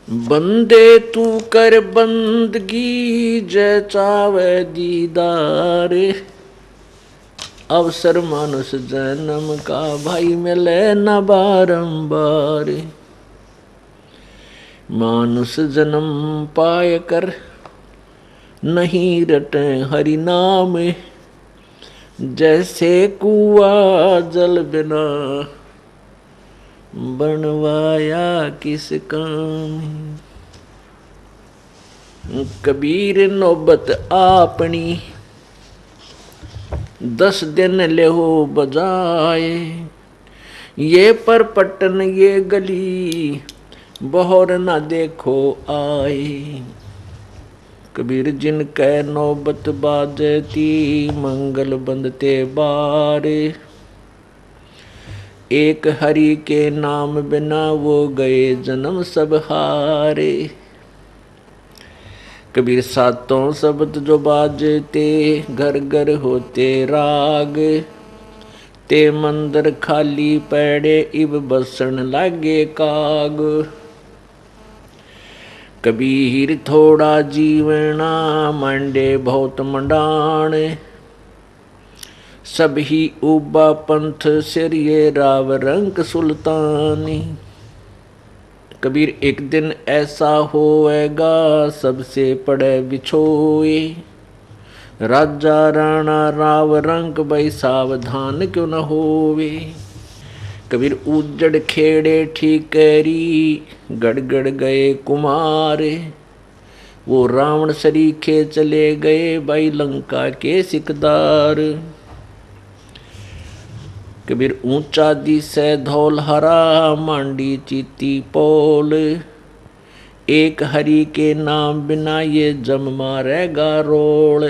बंदे तू कर बंदगी जय चावे दीदार। अवसर मानुष जन्म का भाई मिले न बारंबार। मानुष जन्म पाए कर नहीं रटे हरि नाम। जैसे कुआ जल बिना बनवाया किस काम। कबीर नौबत आपनी 10 दिन लेहो बजाए। ये परपटन ये गली बहोर न देखो आए। कबीर जिन कै नौबत बाजती मंगल बंदते बार। एक हरि के नाम बिना वो गए जन्म सब हारे। कबीर सातों शब्द जो बाजते घर घर होते राग। ते मंदिर खाली पड़े इब बसन लागे काग। कबीर थोड़ा जीवना मंडे बहुत मंडाण। सब ही उबा पंथ सिरिये राव रंक सुल्तानी। कबीर एक दिन ऐसा होएगा सबसे पड़े बिछोए। राजा राणा राव रंक भाई सावधान क्यों न होवे। कबीर उजड़ खेड़े ठीकरी गड़गड़ गए कुमार। वो रावण सरीखे चले गए भाई लंका के सिकदार। कबीर ऊंचा दिसे धौल हरा मांडी चीती पोल। एक हरि के नाम बिना ये जम मारेगा रोल।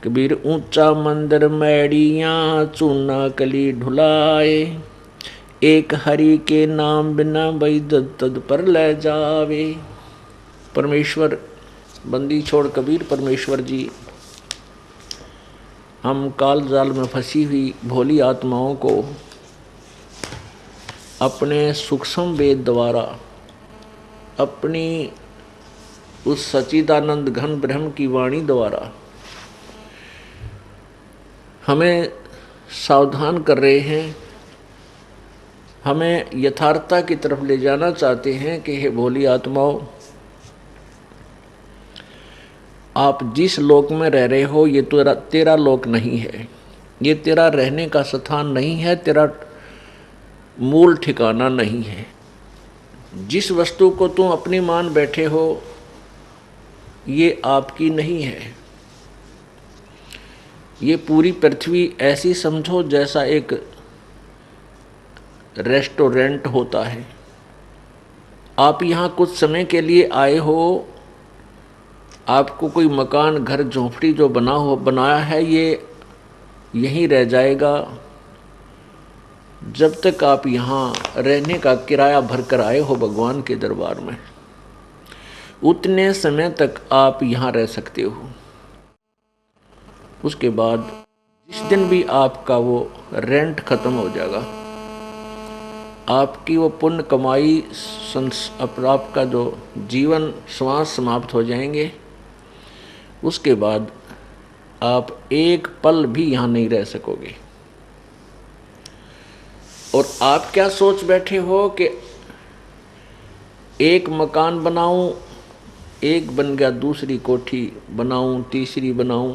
कबीर ऊंचा मंदिर मैड़ियाँ चूना कली ढुलाए। एक हरि के नाम बिना भाई तद पर ले जावे। परमेश्वर बंदी छोड़ कबीर परमेश्वर जी हम काल जाल में फंसी हुई भोली आत्माओं को अपने सूक्ष्म वेद द्वारा अपनी उस सच्चिदानंद घन ब्रह्म की वाणी द्वारा हमें सावधान कर रहे हैं। हमें यथार्थता की तरफ ले जाना चाहते हैं कि हे भोली आत्माओं, आप जिस लोक में रह रहे हो ये तो तेरा लोक नहीं है। ये तेरा रहने का स्थान नहीं है, तेरा मूल ठिकाना नहीं है। जिस वस्तु को तुम अपनी मान बैठे हो ये आपकी नहीं है। ये पूरी पृथ्वी ऐसी समझो जैसा एक रेस्टोरेंट होता है। आप यहाँ कुछ समय के लिए आए हो, आपको कोई मकान घर झोंपड़ी जो बनाया है ये यहीं रह जाएगा जब तक आप यहाँ रहने का किराया भर कर आए हो भगवान के दरबार में। उतने समय तक आप यहाँ रह सकते हो। उसके बाद जिस दिन भी आपका वो रेंट खत्म हो जाएगा, आपकी वो पुण्य कमाई आपका जो जीवन श्वास समाप्त हो जाएंगे, उसके बाद आप एक पल भी यहाँ नहीं रह सकोगे। और आप क्या सोच बैठे हो कि एक मकान बनाऊं, एक बन गया, दूसरी कोठी बनाऊं, तीसरी बनाऊं,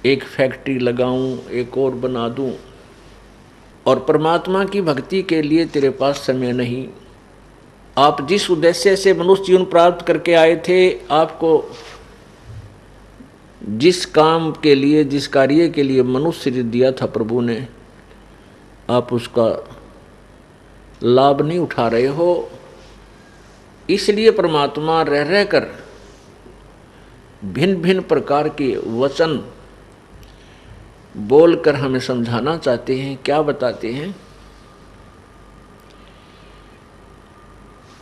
एक फैक्ट्री लगाऊं, एक और बना दूं, और परमात्मा की भक्ति के लिए तेरे पास समय नहीं। आप जिस उद्देश्य से मनुष्य जीवन प्राप्त करके आए थे, आपको जिस काम के लिए, जिस कार्य के लिए मनुष्य शरीर दिया था प्रभु ने, आप उसका लाभ नहीं उठा रहे हो। इसलिए परमात्मा रह रह कर भिन्न भिन्न प्रकार के वचन बोलकर हमें समझाना चाहते हैं। क्या बताते हैं?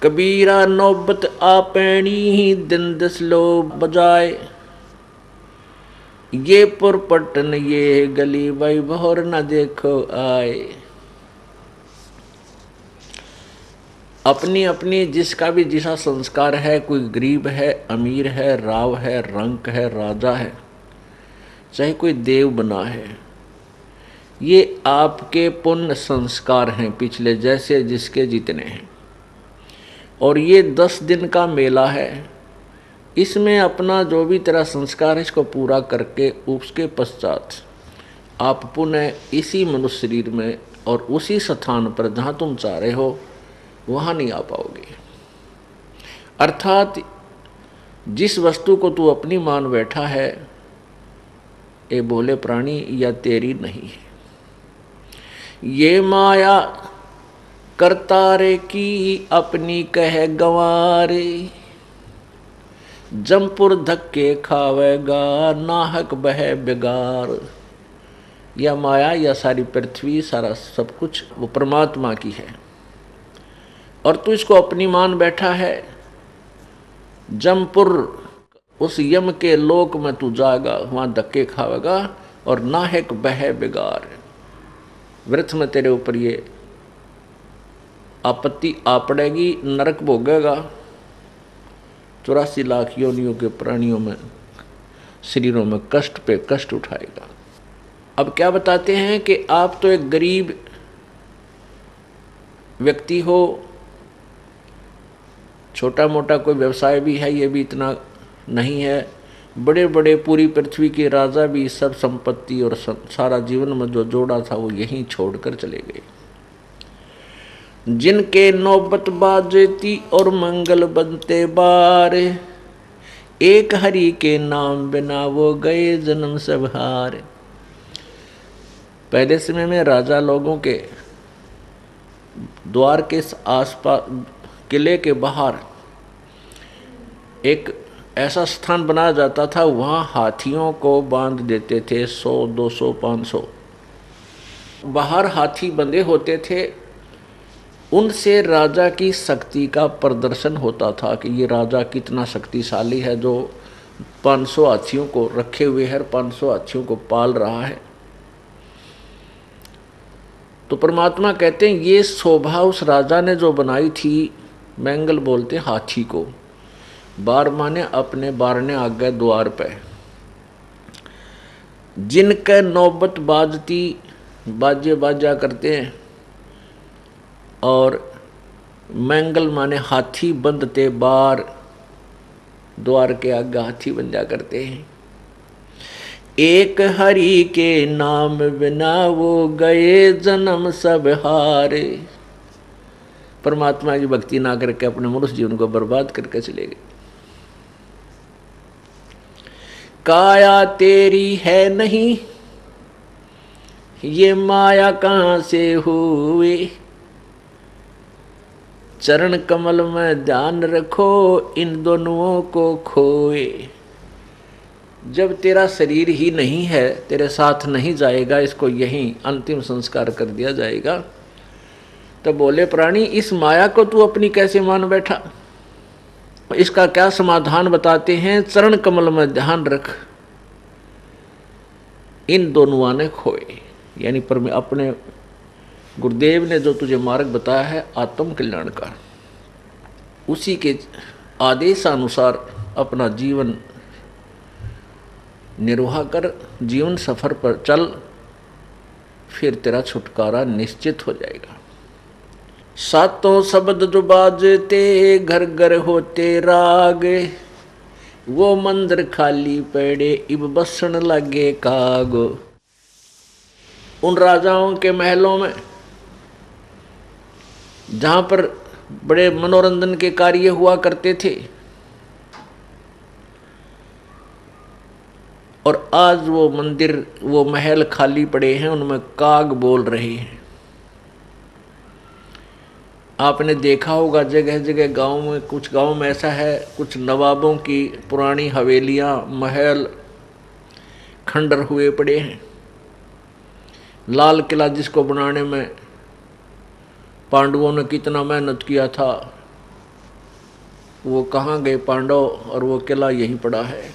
कबीरा नौबत आपैनी दिन 10 लो बजाए। ये पुरपटन ये गली भाई बहोर न देखो आए। अपनी अपनी जिसका भी जिसा संस्कार है, कोई गरीब है, अमीर है, राव है, रंक है, राजा है, चाहे कोई देव बना है, ये आपके पुण्य संस्कार हैं पिछले जैसे जिसके जितने हैं। और ये 10 दिन का मेला है, इसमें अपना जो भी तेरा संस्कार है इसको पूरा करके उसके पश्चात आप पुनः इसी मनुष्य शरीर में और उसी स्थान पर जहाँ तुम चाह रहे हो वहाँ नहीं आ पाओगे। अर्थात जिस वस्तु को तू अपनी मान बैठा है, ये भोले प्राणी या तेरी नहीं है। ये माया करतारे की अपनी कह गंवारे, जमपुर धक्के खावेगा नाहक बह बेगार। यह माया या सारी पृथ्वी सारा सब कुछ वो परमात्मा की है और तू इसको अपनी मान बैठा है। जमपुर उस यम के लोक में तू जाएगा, वहाँ धक्के खावेगा और नाहक बह बेगार। व्यर्थ में तेरे ऊपर ये आपत्ति आ पड़ेगी, नरक भोगेगा, 84 लाख योनियों के प्राणियों में शरीरों में कष्ट पे कष्ट उठाएगा। अब क्या बताते हैं कि आप तो एक गरीब व्यक्ति हो, छोटा मोटा कोई व्यवसाय भी है, ये भी इतना नहीं है, बड़े बड़े पूरी पृथ्वी के राजा भी सब संपत्ति और सारा जीवन में जो जोड़ा था वो यहीं छोड़कर चले गए। जिनके नौबत बाजती और मंगल बनते बार, एक हरि के नाम बिना वो गए जन्म सब हार। पहले समय में राजा लोगों के द्वार के आसपास किले के बाहर एक ऐसा स्थान बनाया जाता था, वहाँ हाथियों को बांध देते थे, 100, 200, 500 बाहर हाथी बंधे होते थे। उनसे राजा की शक्ति का प्रदर्शन होता था कि ये राजा कितना शक्तिशाली है जो 500 हाथियों को रखे हुए है, 500 हाथियों को पाल रहा है। तो परमात्मा कहते हैं ये शोभा उस राजा ने जो बनाई थी, मैंगल बोलते हाथी को, बार माने अपने बारने आगे द्वार पे, जिनके नौबत बाजती, बाजे बाजा करते हैं, और मैंगल माने हाथी बंधते बार, द्वार के आगे हाथी बन जा करते हैं। एक हरि के नाम बिना वो गए जन्म सब हारे। परमात्मा की भक्ति ना करके अपने मनुष्य जीवन को बर्बाद करके चले गए। काया तेरी है नहीं, ये माया कहाँ से हुई, चरण कमल में ध्यान रखो इन दोनों को खोए। जब तेरा शरीर ही नहीं है, तेरे साथ नहीं जाएगा, इसको यहीं अंतिम संस्कार कर दिया जाएगा, तो बोले प्राणी इस माया को तू अपनी कैसे मान बैठा। इसका क्या समाधान बताते हैं, चरण कमल में ध्यान रख इन दोनों ने खोए। यानी पर अपने गुरुदेव ने जो तुझे मार्ग बताया है आत्म कल्याण का, उसी के आदेशानुसार अपना जीवन निर्वाह कर, जीवन सफर पर चल, फिर तेरा छुटकारा निश्चित हो जाएगा। सातों शब्द जो बाजते घर घर होते राग, वो मंदिर खाली पड़े इब बसन लगे काग। उन राजाओं के महलों में जहाँ पर बड़े मनोरंजन के कार्य हुआ करते थे, और आज वो मंदिर वो महल खाली पड़े हैं, उनमें काग बोल रहे हैं। आपने देखा होगा जगह जगह गांव में, कुछ गांव में ऐसा है, कुछ नवाबों की पुरानी हवेलियां, महल खंडर हुए पड़े हैं। लाल किला जिसको बनाने में पांडवों ने कितना मेहनत किया था, वो कहाँ गए पांडव, और वो किला यहीं पड़ा है।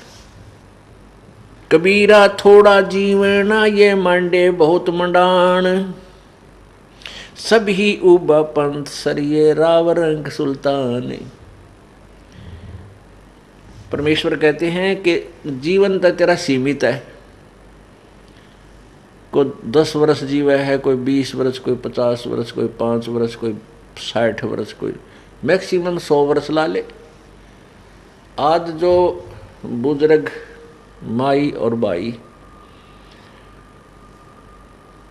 कबीरा थोड़ा जीवना ये मांडे बहुत मंडान, सब ही उबा पंथ सरिये राव रंग सुल्तान। परमेश्वर कहते हैं कि जीवन तो तेरा सीमित है, कोई 10 वर्ष जीवा है, कोई 20 वर्ष, कोई 50 वर्ष, कोई 5 वर्ष, कोई 60 वर्ष, कोई मैक्सिमम 100 वर्ष ला ले। आज जो बुजुर्ग माई और बाई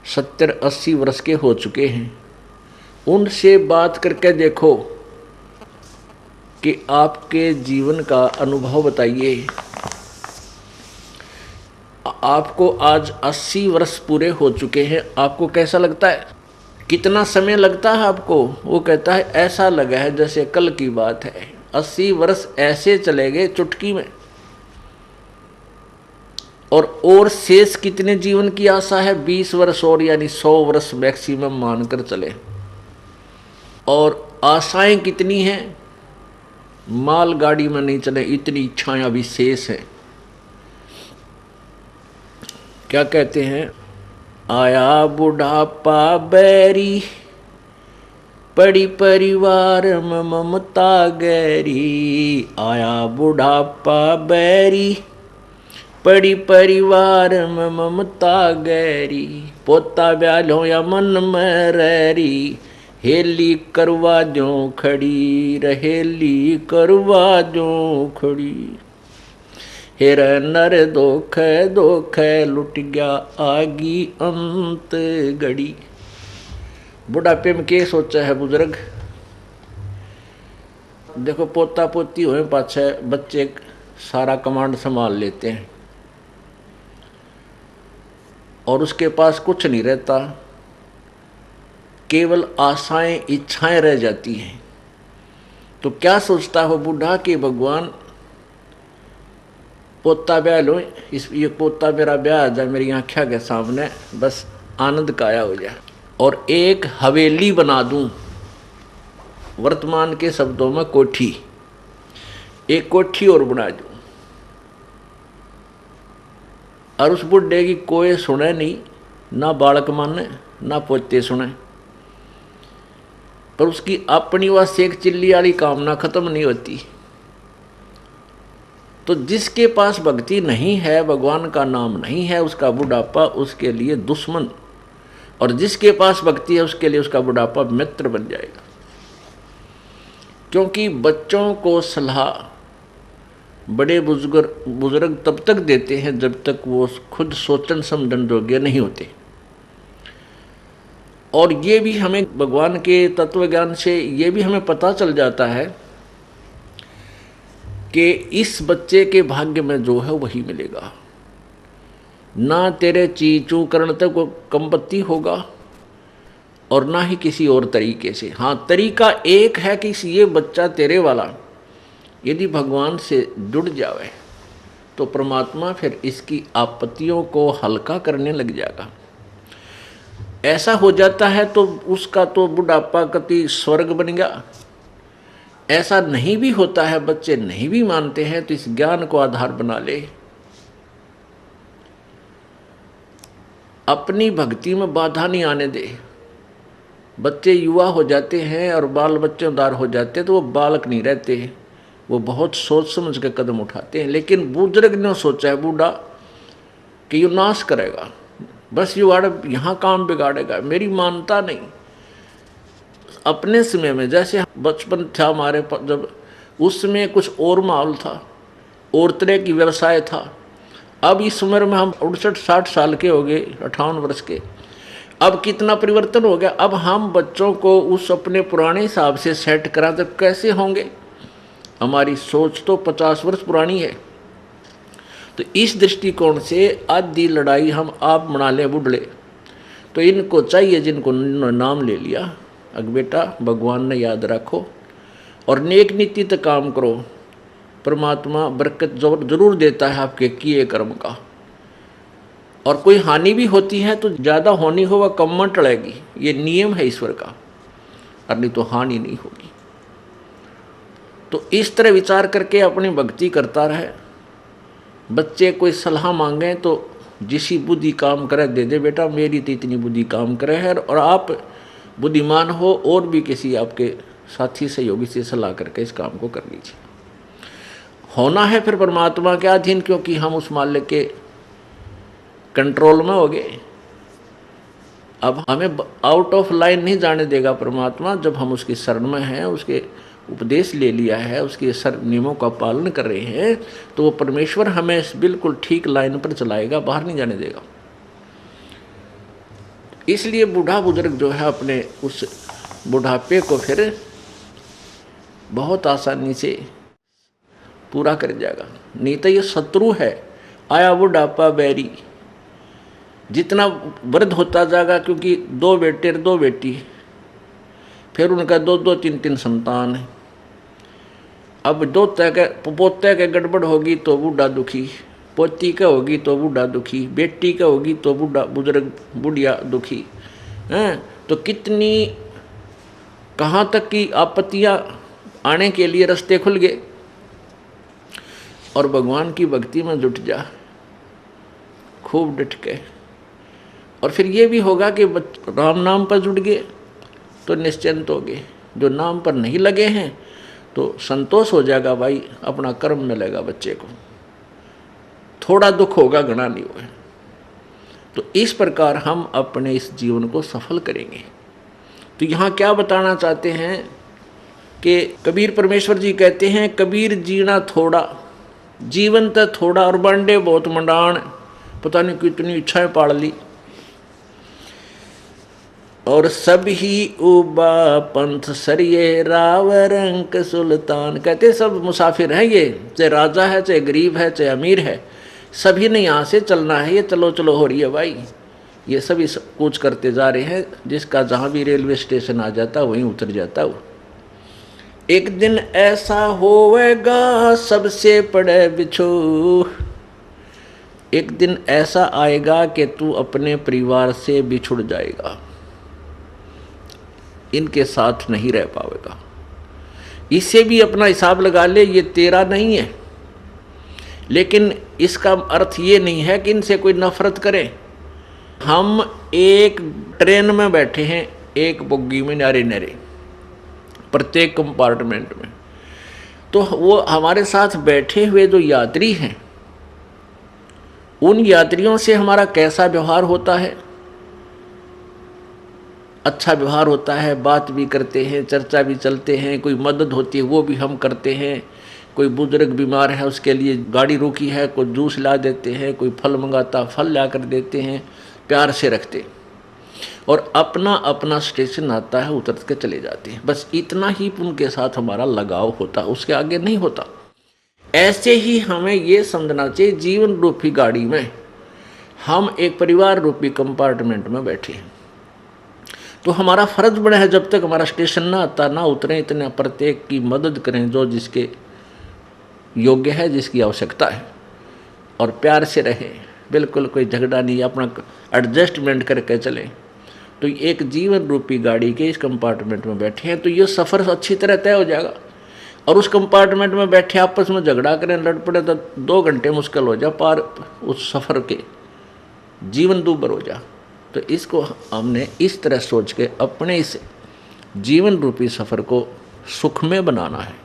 70-80 वर्ष के हो चुके हैं, उनसे बात करके देखो कि आपके जीवन का अनुभव बताइए। आपको आज 80 वर्ष पूरे हो चुके हैं, आपको कैसा लगता है? कितना समय लगता है आपको? वो कहता है ऐसा लगा है जैसे कल की बात है। 80 वर्ष ऐसे चले गए चुटकी में। और शेष कितने जीवन की आशा है? 20 वर्ष और, यानी 100 वर्ष मैक्सिमम मानकर चले। और आशाएं कितनी हैं? मालगाड़ी में नहीं चले, इतनी इच्छाएं अभी शेष हैं। क्या कहते हैं? आया बुढ़ापा बैरी, पड़ी परिवार में ममता गैरी। आया बुढ़ापा बैरी, पड़ी परिवार में ममता गैरी। पोता ब्यालो या मन में रैरी, हेली करवा दो खड़ी, रहेली करवा दो खड़ी। हेर नर दोख दोख लुट गया आगी अंत घड़ी। बुढ़ापे में क्या सोचा है बुजुर्ग? देखो पोता पोती हुए पाछे बच्चे सारा कमांड संभाल लेते हैं और उसके पास कुछ नहीं रहता, केवल आशाएं इच्छाएं रह जाती हैं। तो क्या सोचता हो बूढ़ा कि भगवान पोता ब्याह लो, ये पोता मेरा ब्याह आ जाए मेरी आँखों के सामने, बस आनंद काया हो जाए, और एक हवेली बना दूं। वर्तमान के शब्दों में कोठी, एक कोठी और बना दूं। और उस बुढ़े की कोई सुने नहीं, ना बालक माने ना पोते सुने, पर उसकी अपनी वह सेक चिल्ली वाली कामना खत्म नहीं होती। तो जिसके पास भक्ति नहीं है, भगवान का नाम नहीं है, उसका बुढ़ापा उसके लिए दुश्मन, और जिसके पास भक्ति है उसके लिए उसका बुढ़ापा मित्र बन जाएगा। क्योंकि बच्चों को सलाह बड़े बुजुर्ग तब तक देते हैं जब तक वो खुद सोचन समझन योग्य नहीं होते। और ये भी हमें भगवान के तत्व ज्ञान से ये भी हमें पता चल जाता है कि इस बच्चे के भाग्य में जो है वही मिलेगा। ना तेरे चीचू करण तक को कंपत्ति होगा और ना ही किसी और तरीके से। हाँ, तरीका एक है कि ये बच्चा तेरे वाला यदि भगवान से जुड़ जावे तो परमात्मा फिर इसकी आपत्तियों को हल्का करने लग जाएगा। ऐसा हो जाता है तो उसका तो बुढ़ापा कति स्वर्ग बन गया। ऐसा नहीं भी होता है, बच्चे नहीं भी मानते हैं, तो इस ज्ञान को आधार बना ले। अपनी भक्ति में बाधा नहीं आने दे। बच्चे युवा हो जाते हैं और बाल बच्चेदार हो जाते हैं तो वो बालक नहीं रहते, वो बहुत सोच समझ के कदम उठाते हैं। लेकिन बुजुर्ग ने सोचा है बूढ़ा कि ये नाश करेगा, बस ये यहाँ काम बिगाड़ेगा, मेरी मानता नहीं। अपने समय में जैसे बचपन था हमारे, जब उस समय कुछ और माहौल था, और तरह की व्यवसाय था। अब इस उम्र में हम 59-60 साल के हो गए, 58 वर्ष के, अब कितना परिवर्तन हो गया। अब हम बच्चों को उस अपने पुराने हिसाब से सेट करा तो कैसे होंगे? हमारी सोच तो 50 वर्ष पुरानी है। तो इस दृष्टिकोण से आधी लड़ाई हम आप बना लें बुढ़ले। तो इनको चाहिए, जिनको नाम ले लिया, अग बेटा भगवान ने याद रखो और नेक नीति तक काम करो, परमात्मा बरकत जरूर देता है आपके किए कर्म का। और कोई हानि भी होती है तो ज़्यादा होनी हो वह कम में टलेगी, ये नियम है ईश्वर का, और नहीं तो हानि नहीं होगी। तो इस तरह विचार करके अपनी भक्ति करता रहे। बच्चे कोई सलाह मांगे तो जिसी बुद्धि काम करे दे दे, बेटा मेरी तो इतनी बुद्धि काम करे है। और आप बुद्धिमान हो और भी किसी आपके साथी सहयोगी से सलाह करके इस काम को कर लीजिए। होना है फिर परमात्मा के अधीन, क्योंकि हम उस मालिक के कंट्रोल में हो गए। अब हमें आउट ऑफ लाइन नहीं जाने देगा परमात्मा। जब हम उसकी शरण में हैं, उसके उपदेश ले लिया है, उसके नियमों का पालन कर रहे हैं, तो वो परमेश्वर हमें बिल्कुल ठीक लाइन पर चलाएगा, बाहर नहीं जाने देगा। इसलिए बूढ़ा बुजुर्ग जो है अपने उस बुढ़ापे को फिर बहुत आसानी से पूरा कर जाएगा। नहीं तो ये शत्रु है, आया बुढ़ापा बैरी। जितना वृद्ध होता जाएगा, क्योंकि 2 बेटे 2 बेटी, फिर उनका 2-2 3-3 संतान है। अब पोते के गड़बड़ होगी तो बूढ़ा दुखी, पोती का होगी तो बूढ़ा दुखी, बेटी का होगी तो बूढ़ा बुजुर्ग बुढ़िया दुखी हैं। तो कितनी कहाँ तक की आपत्तियाँ आने के लिए रास्ते खुल गए। और भगवान की भक्ति में जुट जा खूब डट के। और फिर ये भी होगा कि राम नाम पर जुट गए तो निश्चिंत हो गए। जो नाम पर नहीं लगे हैं तो संतोष हो जाएगा, भाई अपना कर्म मिलेगा बच्चे को, थोड़ा दुख होगा घना नहीं होगा। तो इस प्रकार हम अपने इस जीवन को सफल करेंगे। तो यहाँ क्या बताना चाहते हैं कि कबीर परमेश्वर जी कहते हैं, कबीर जीना थोड़ा जीवन तो थोड़ा और बांडे बहुत मंडाण। पता नहीं कितनी इच्छाएं पाल ली। और सब ही उबा पंथ सरिये राव रंक सुल्तान। कहते सब मुसाफिर हैं, ये चाहे राजा है, चाहे गरीब है, चाहे अमीर है, सभी ने यहाँ से चलना है। ये चलो चलो हो रही है भाई, ये सभी कूच करते जा रहे हैं। जिसका जहाँ भी रेलवे स्टेशन आ जाता वहीं उतर जाता वो। एक दिन ऐसा होवेगा सबसे पड़े बिछो। एक दिन ऐसा आएगा कि तू अपने परिवार से बिछुड़ जाएगा, इनके साथ नहीं रह पाएगा। इससे भी अपना हिसाब लगा ले, ये तेरा नहीं है। लेकिन इसका अर्थ ये नहीं है कि इनसे कोई नफरत करे। हम एक ट्रेन में बैठे हैं, एक बोगी में नारे नारे, प्रत्येक कंपार्टमेंट में। तो वो हमारे साथ बैठे हुए जो यात्री हैं, उन यात्रियों से हमारा कैसा व्यवहार होता है? अच्छा व्यवहार होता है, बात भी करते हैं, चर्चा भी चलते हैं, कोई मदद होती है वो भी हम करते हैं। कोई बुजुर्ग बीमार है उसके लिए गाड़ी रोकी है, कोई जूस ला देते हैं, कोई फल मंगाता फल ला कर देते हैं, प्यार से रखते। और अपना अपना स्टेशन आता है, उतर के चले जाते हैं। बस इतना ही उनके साथ हमारा लगाव होता, उसके आगे नहीं होता। ऐसे ही हमें ये समझना चाहिए, जीवन रूपी गाड़ी में हम एक परिवार रूपी कंपार्टमेंट में बैठे हैं। तो हमारा फर्ज बड़ा है, जब तक हमारा स्टेशन ना आता ना उतरे, इतने प्रत्येक की मदद करें जो जिसके योग्य है, जिसकी आवश्यकता है, और प्यार से रहें। बिल्कुल कोई झगड़ा नहीं, अपना एडजस्टमेंट करके चलें। तो एक जीवन रूपी गाड़ी के इस कंपार्टमेंट में बैठे हैं, तो ये सफ़र अच्छी तरह तय हो जाएगा। और उस कंपार्टमेंट में बैठे आपस में झगड़ा करें, लड़ पड़े, तो 2 घंटे मुश्किल हो जा पार उस सफ़र के, जीवन दूभर हो जा। तो इसको हमने इस तरह सोच के अपने इस जीवन रूपी सफ़र को सुख में बनाना है।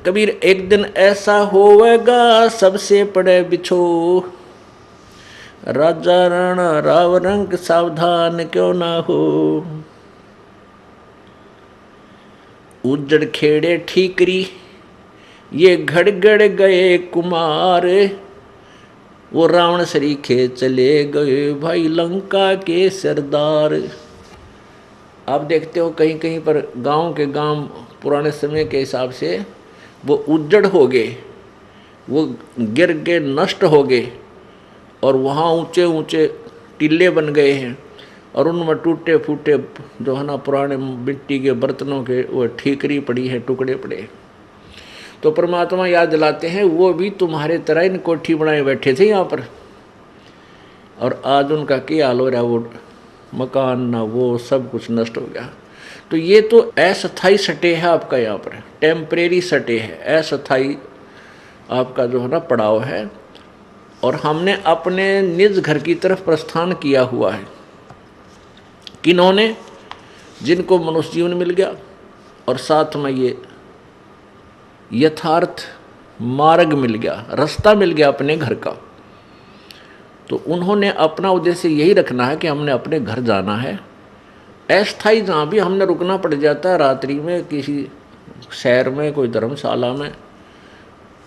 कबीर एक दिन ऐसा होवेगा सबसे पड़े बिछो, राजा राणा राव रंग सावधान क्यों ना हो। उजड़ खेड़े ठीकरी ये घड़गड़ गए कुमार, वो रावण सरीखे चले गए भाई लंका के सरदार। आप देखते हो कहीं कहीं पर गांव के गांव पुराने समय के हिसाब से वो उजड़ हो गए, वो गिर के नष्ट हो गए, और वहाँ ऊंचे ऊंचे टीले बन गए हैं, और उनमें टूटे फूटे जो है ना पुराने मिट्टी के बर्तनों के वो ठीकरी पड़ी है, टुकड़े पड़े। तो परमात्मा याद दिलाते हैं, वो भी तुम्हारे तरह इन कोठी बनाए बैठे थे यहाँ पर, और आज उनका क्या हाल हो रहा है, वो मकान ना वो सब कुछ नष्ट हो गया। तो ये तो अस्थाई सटे है आपका, यहाँ पर टेम्परेरी सटे है, अस्थाई आपका जो है ना पड़ाव है। और हमने अपने निज घर की तरफ प्रस्थान किया हुआ है। किन्होंने? जिनको मनुष्य जीवन मिल गया और साथ में ये यथार्थ मार्ग मिल गया, रास्ता मिल गया अपने घर का, तो उन्होंने अपना उद्देश्य यही रखना है कि हमने अपने घर जाना है। अस्थाई जहाँ भी हमने रुकना पड़ जाता है रात्रि में किसी शहर में, कोई धर्मशाला में,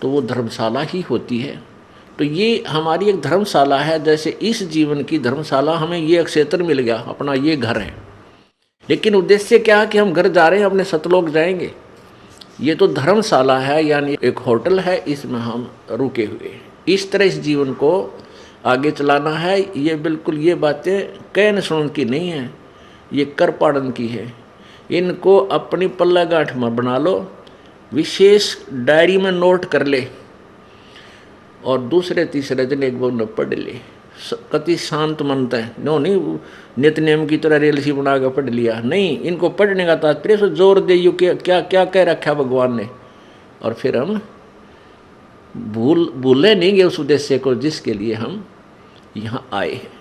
तो वो धर्मशाला ही होती है। तो ये हमारी एक धर्मशाला है, जैसे इस जीवन की धर्मशाला हमें ये क्षेत्र मिल गया, अपना ये घर है। लेकिन उद्देश्य क्या है कि हम घर जा रहे हैं, अपने सतलोक जाएंगे। ये तो धर्मशाला है, यानी एक होटल है, इसमें हम रुके हुए। इस तरह इस जीवन को आगे चलाना है। ये बिल्कुल ये बातें कहन सुनन की नहीं है, ये कर पाड़न की है। इनको अपनी पल्ला गांठ में बना लो, विशेष डायरी में नोट कर ले और दूसरे तीसरे दिन एक बार न पढ़ ले। कति शांत मनता है, नो नहीं नित्य नियम की तरह रेल सी बना कर पढ़ लिया, नहीं। इनको पढ़ने का तात्पर्य से जोर दे यू क्या क्या कह रखा भगवान ने, और फिर हम भूले नहीं गए उस उद्देश्य को जिसके लिए हम यहाँ आए हैं।